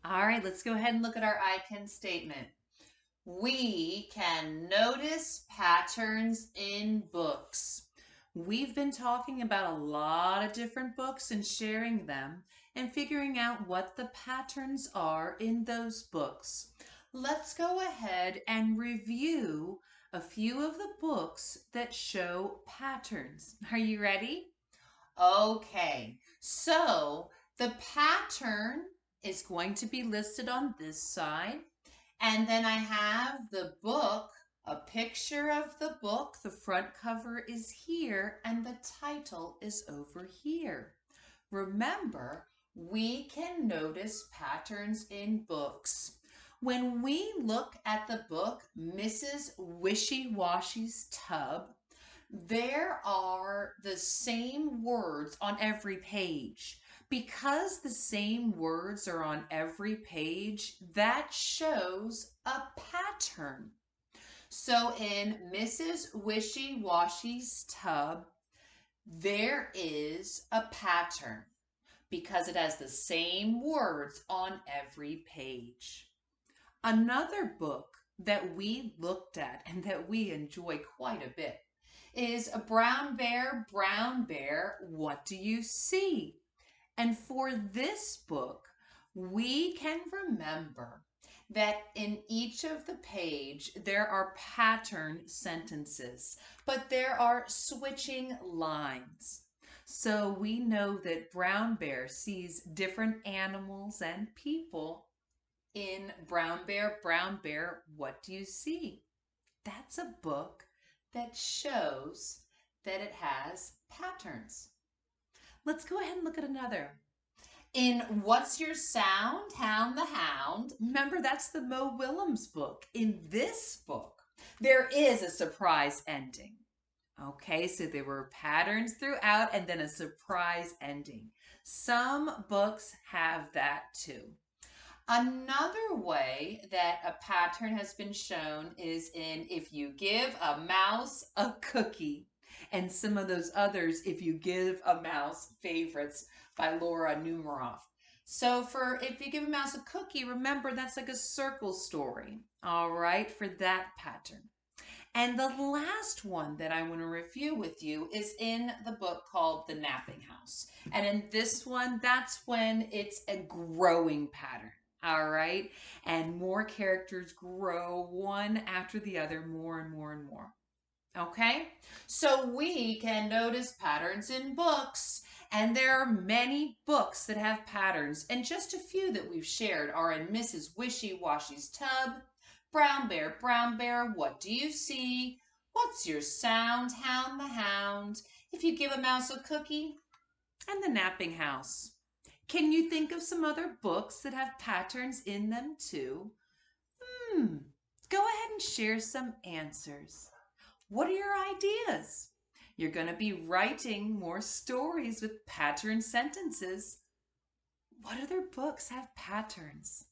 All right, let's go ahead and look at our I can statement. We can notice patterns in books. We've been talking about a lot of different books and sharing them and figuring out what the patterns are in those books. Let's go ahead and review a few of the books that show patterns. Are you ready? Okay, so the pattern is going to be listed on this side. And then I have the book, a picture of the book. The front cover is here and the title is over here. Remember, we can notice patterns in books. When we look at the book, Mrs. Wishy-Washy's Tub, there are the same words on every page. Because the same words are on every page, that shows a pattern. So in Mrs. Wishy-Washy's Tub, there is a pattern because it has the same words on every page. Another book that we looked at and that we enjoy quite a bit is a brown bear, what do you see? And for this book, we can remember that in each of the page, there are pattern sentences, but there are switching lines. So we know that Brown Bear sees different animals and people in Brown Bear, what do you see? That's a book that shows that it has patterns. Let's go ahead and look at another. In What's Your Sound, Hound the Hound, remember that's the Mo Willems book. In this book, there is a surprise ending. Okay, so there were patterns throughout and then a surprise ending. Some books have that too. Another way that a pattern has been shown is in If You Give a Mouse a Cookie, and some of those others, If You Give a Mouse favorites by Laura Numeroff. So for If You Give a Mouse a Cookie, remember that's like a circle story, all right, for that pattern. And the last one that I want to review with you is in the book called The Napping House. And in this one, that's when it's a growing pattern. All right. And more characters grow one after the other, more and more and more. Okay. So we can notice patterns in books. And there are many books that have patterns. And just a few that we've shared are in Mrs. Wishy-Washy's Tub, Brown Bear, what do you see? What's your sound, Hound the Hound? If you give a mouse a cookie, and The Napping House. Can you think of some other books that have patterns in them too? Hmm, go ahead and share some answers. What are your ideas? You're going to be writing more stories with pattern sentences. What other books have patterns?